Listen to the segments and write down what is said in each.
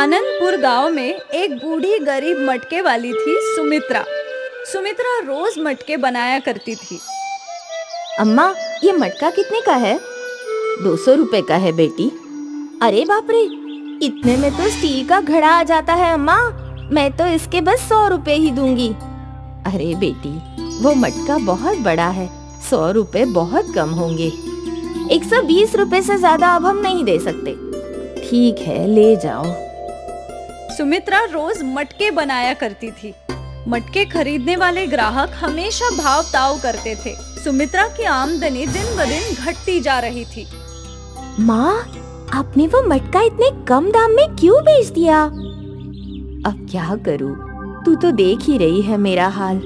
आनंदपुर गांव में एक बूढ़ी गरीब मटके वाली थी सुमित्रा। सुमित्रा रोज मटके बनाया करती थी। अम्मा, ये मटका कितने का है? 200 रुपए का है बेटी। अरे बाप रे, इतने में तो स्टील का घड़ा आ जाता है अम्मा। मैं तो इसके बस 100 रुपए ही दूंगी। अरे बेटी, वो मटका बहुत बड़ा है, 100 रुपए बहुत कम होंगे। 120 रुपए से ज्यादा अब हम नहीं दे सकते। ठीक है, ले जाओ। सुमित्रा रोज मटके बनाया करती थी। मटके खरीदने वाले ग्राहक हमेशा भाव ताव करते थे। सुमित्रा की आमदनी दिन ब दिन घटती जा रही थी। माँ, आपने वो मटका इतने कम दाम में क्यों बेच दिया? अब क्या करूँ, तू तो देख ही रही है मेरा हाल।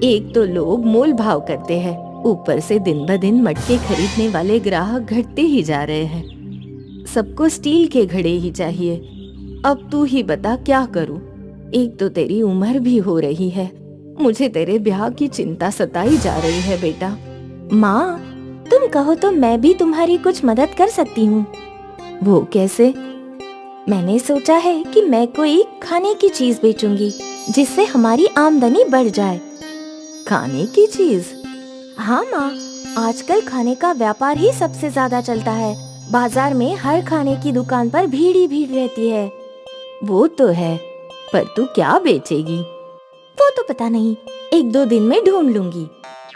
एक तो लोग मोल भाव करते हैं, ऊपर से दिन ब दिन मटके खरीदने वाले ग्राहक घटते ही जा रहे हैं। सबको स्टील के घड़े ही चाहिए। अब तू ही बता क्या करूँ। एक तो तेरी उम्र भी हो रही है, मुझे तेरे ब्याह की चिंता सताई जा रही है बेटा। माँ, तुम कहो तो मैं भी तुम्हारी कुछ मदद कर सकती हूँ। वो कैसे? मैंने सोचा है कि मैं कोई खाने की चीज बेचूंगी जिससे हमारी आमदनी बढ़ जाए। खाने की चीज? हाँ माँ, आजकल खाने का व्यापार ही सबसे ज्यादा चलता है। बाजार में हर खाने की दुकान पर भीड़ ही भीड़ रहती है। वो तो है, पर तू क्या बेचेगी? वो तो पता नहीं, 1-2 दिन में ढूंढ लूंगी।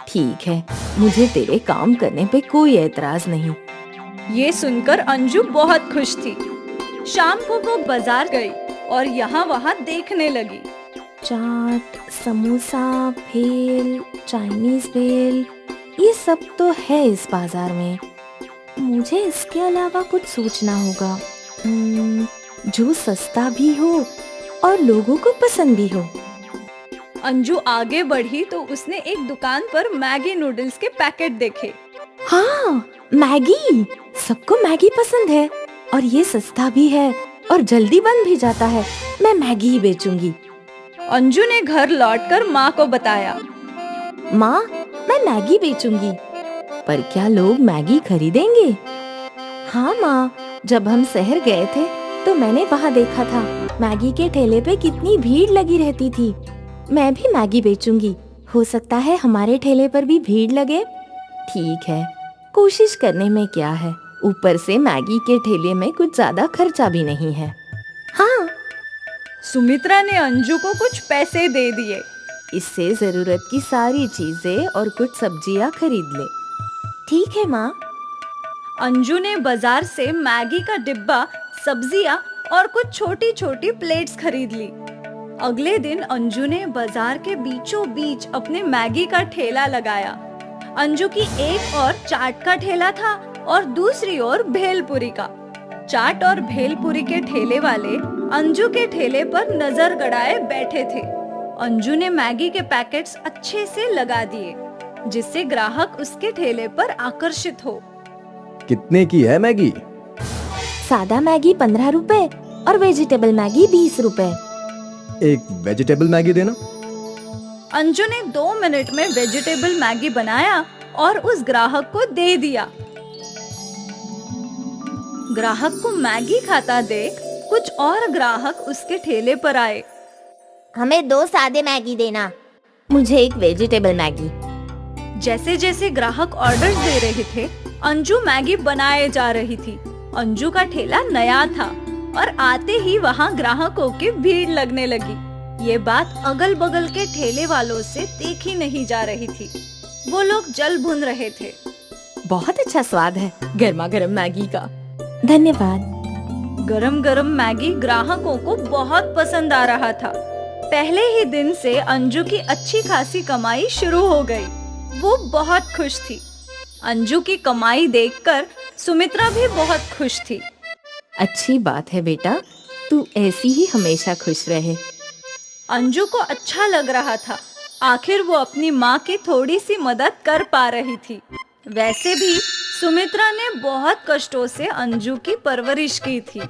ठीक है, मुझे तेरे काम करने पे कोई एतराज नहीं। ये सुनकर अंजू बहुत खुश थी। शाम को वो बाजार गई और यहाँ वहाँ देखने लगी। चाट, समोसा, भेल, चाइनीज भेल, ये सब तो है इस बाजार में। मुझे इसके अलावा कुछ सोचना होगा, जो सस्ता भी हो और लोगों को पसंद भी हो। अंजू आगे बढ़ी तो उसने एक दुकान पर मैगी नूडल्स के पैकेट देखे। हाँ, मैगी! सबको मैगी पसंद है और ये सस्ता भी है और जल्दी बन भी जाता है। मैं मैगी ही बेचूंगी। अंजू ने घर लौटकर माँ को बताया। माँ, मैं मैगी बेचूंगी। पर क्या लोग मैगी खरीदेंगे? हाँ माँ, जब हम शहर गए थे तो मैंने वहाँ देखा था, मैगी के ठेले पे कितनी भीड़ लगी रहती थी। मैं भी मैगी बेचूंगी, हो सकता है हमारे ठेले पर भी भीड़ लगे। ठीक है, कोशिश करने में क्या है। ऊपर से मैगी के ठेले में कुछ ज्यादा खर्चा भी नहीं है। हाँ। सुमित्रा ने अंजू को कुछ पैसे दे दिए। इससे जरूरत की सारी चीजें और कुछ सब्जियाँ खरीद ले। ठीक है माँ। अंजू ने बाजार से मैगी का डिब्बा, सब्जियां और कुछ छोटी छोटी प्लेट्स खरीद ली। अगले दिन अंजू ने बाजार के बीचों बीच अपने मैगी का ठेला लगाया। अंजू की एक और चाट का ठेला था और दूसरी ओर भेलपुरी का। चाट और भेलपुरी के ठेले वाले अंजू के ठेले पर नजर गड़ाए बैठे थे। अंजू ने मैगी के पैकेट्स अच्छे से लगा दिए जिससे ग्राहक उसके ठेले पर आकर्षित हो। कितने की है मैगी? सादा मैगी 15 रुपए और वेजिटेबल मैगी 20 रुपए। एक वेजिटेबल मैगी देना। अंजू ने 2 मिनट में वेजिटेबल मैगी बनाया और उस ग्राहक को दे दिया। ग्राहक को मैगी खाता देख कुछ और ग्राहक उसके ठेले पर आए। हमें 2 सादे मैगी देना। मुझे एक वेजिटेबल मैगी। जैसे जैसे ग्राहक ऑर्डर्स दे रहे थे, अंजू मैगी बनाए जा रही थी। अंजू का ठेला नया था और आते ही वहाँ ग्राहकों की भीड़ लगने लगी। ये बात अगल बगल के ठेले वालों से देखी नहीं जा रही थी। वो लोग जल भुन रहे थे। बहुत अच्छा स्वाद है गर्मा गर्म मैगी का। धन्यवाद। गरम गरम मैगी ग्राहकों को बहुत पसंद आ रहा था। पहले ही दिन से अंजू की अच्छी खासी कमाई शुरू हो गई। वो बहुत खुश थी। अंजू की कमाई देखकर सुमित्रा भी बहुत खुश थी। अच्छी बात है बेटा, तू ऐसी ही हमेशा खुश रहे। अंजू को अच्छा लग रहा था। आखिर वो अपनी माँ की थोड़ी सी मदद कर पा रही थी। वैसे भी सुमित्रा ने बहुत कष्टों से अंजू की परवरिश की थी।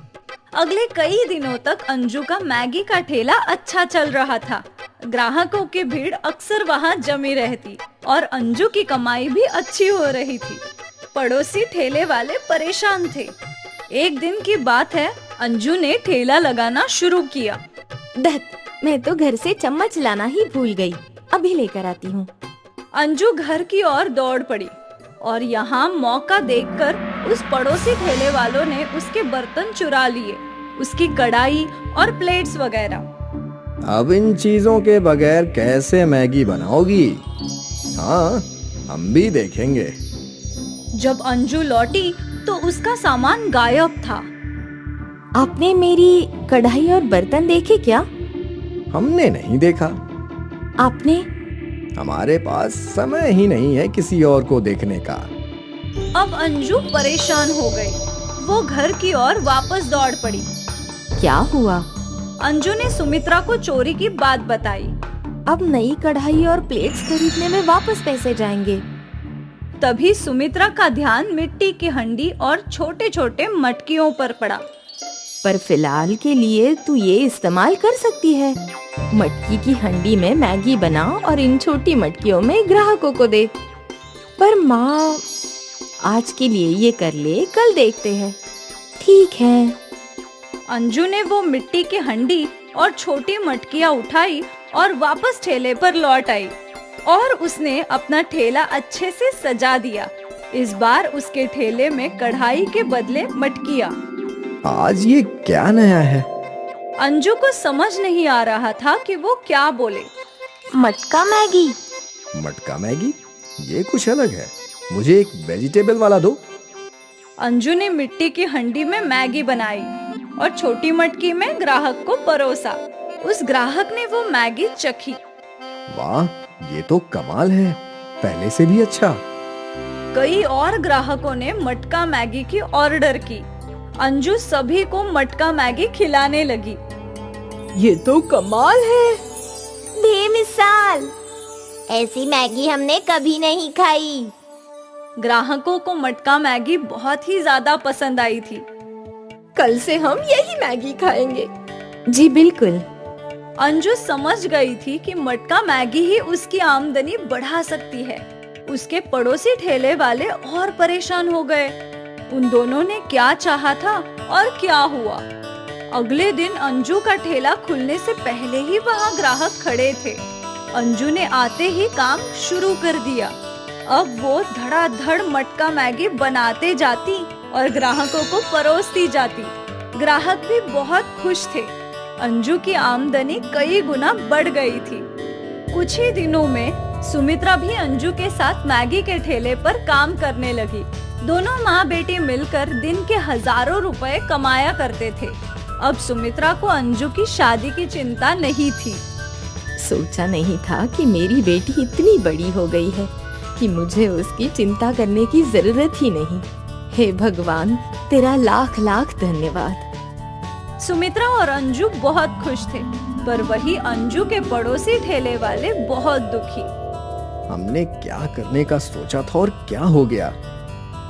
अगले कई दिनों तक अंजू का मैगी का ठेला अच्छा चल रहा था। ग्राहकों की भीड़ अक्सर वहाँ जमी रहती और अंजू की कमाई भी अच्छी हो रही थी। पड़ोसी ठेले वाले परेशान थे। एक दिन की बात है, अंजू ने ठेला लगाना शुरू किया। मैं तो घर से चम्मच लाना ही भूल गई, अभी लेकर आती हूँ। अंजू घर की ओर दौड़ पड़ी और यहाँ मौका देखकर उस पड़ोसी ठेले वालों ने उसके बर्तन चुरा लिए, उसकी कढ़ाई और प्लेट्स वगैरह। अब इन चीजों के बगैर कैसे मैगी बनाओगी? हाँ, हम भी देखेंगे। जब अंजू लौटी तो उसका सामान गायब था। आपने मेरी कढ़ाई और बर्तन देखे क्या? हमने नहीं देखा। आपने? हमारे पास समय ही नहीं है किसी और को देखने का। अब अंजू परेशान हो गई। वो घर की ओर वापस दौड़ पड़ी। क्या हुआ? अंजू ने सुमित्रा को चोरी की बात बताई। अब नई कढ़ाई और प्लेट्स खरीदने में वापस पैसे जाएंगे। तभी सुमित्रा का ध्यान मिट्टी की हंडी और छोटे छोटे मटकियों पर पड़ा। पर फिलहाल के लिए तू ये इस्तेमाल कर सकती है। मटकी की हंडी में मैगी बना और इन छोटी मटकियों में ग्राहकों को दे। पर माँ, आज के लिए ये कर ले, कल देखते हैं। ठीक है। अंजू ने वो मिट्टी की हंडी और छोटी मटकियाँ उठाई और वापस ठेले पर लौट आई और उसने अपना ठेला अच्छे से सजा दिया। इस बार उसके ठेले में कढ़ाई के बदले मटकियाँ। आज ये क्या नया है? अंजू को समझ नहीं आ रहा था कि वो क्या बोले। मटका मैगी? मटका मैगी? ये कुछ अलग है। मुझे एक वेजिटेबल वाला दो। अंजू ने मिट्टी की हंडी में मैगी बनाई और छोटी मटकी में ग्राहक को परोसा। उस ग्राहक ने वो मैगी चखी। वाह, ये तो कमाल है, पहले से भी अच्छा। कई और ग्राहकों ने मटका मैगी की ऑर्डर की। अंजू सभी को मटका मैगी खिलाने लगी। ये तो कमाल है, बेमिसाल। ऐसी मैगी हमने कभी नहीं खाई। ग्राहकों को मटका मैगी बहुत ही ज्यादा पसंद आई थी। कल से हम यही मैगी खाएंगे। जी बिल्कुल। अंजू समझ गई थी कि मटका मैगी ही उसकी आमदनी बढ़ा सकती है। उसके पड़ोसी ठेले वाले और परेशान हो गए। उन दोनों ने क्या चाहा था और क्या हुआ। अगले दिन अंजू का ठेला खुलने से पहले ही वहाँ ग्राहक खड़े थे। अंजू ने आते ही काम शुरू कर दिया। अब वो धड़ाधड़ मटका मैगी बनाते जाती और ग्राहकों को परोसती जाती। ग्राहक भी बहुत खुश थे। अंजू की आमदनी कई गुना बढ़ गई थी। कुछ ही दिनों में सुमित्रा भी अंजू के साथ मैगी के ठेले पर काम करने लगी। दोनों माँ बेटी मिलकर दिन के हजारों रुपए कमाया करते थे। अब सुमित्रा को अंजू की शादी की चिंता नहीं थी। सोचा नहीं था कि मेरी बेटी इतनी बड़ी हो गई है कि मुझे उसकी चिंता करने की जरूरत ही नहीं। हे भगवान, तेरा लाख लाख धन्यवाद। सुमित्रा और अंजू बहुत खुश थे, पर वही अंजू के पड़ोसी ठेले वाले बहुत दुखी। हमने क्या करने का सोचा था और क्या हो गया?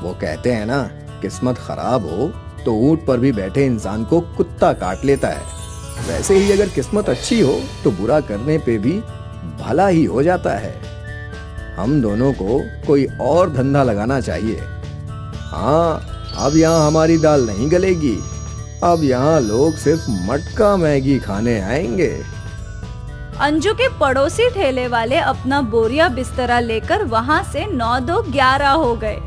वो कहते हैं ना, किस्मत खराब हो तो ऊंट पर भी बैठे इंसान को कुत्ता काट लेता है। वैसे ही अगर किस्मत अच्छी हो तो बुरा करने पे भी भला ही हो जाता है। हम दोनों को कोई और धंधा लगाना चाहिए। हाँ, अब यहाँ हमारी दाल नहीं गलेगी। अब यहाँ लोग सिर्फ मटका मैगी खाने आएंगे। अंजू के पड़ोसी ठेले वाले अपना बोरिया बिस्तरा लेकर वहाँ से 9-2-11 हो गए।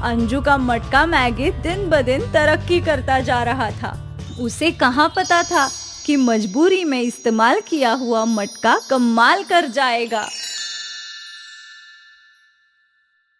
अंजू का मटका मैगी दिन ब दिन तरक्की करता जा रहा था। उसे कहाँ पता था कि मजबूरी में इस्तेमाल किया हुआ मटका कमाल कर जाएगा।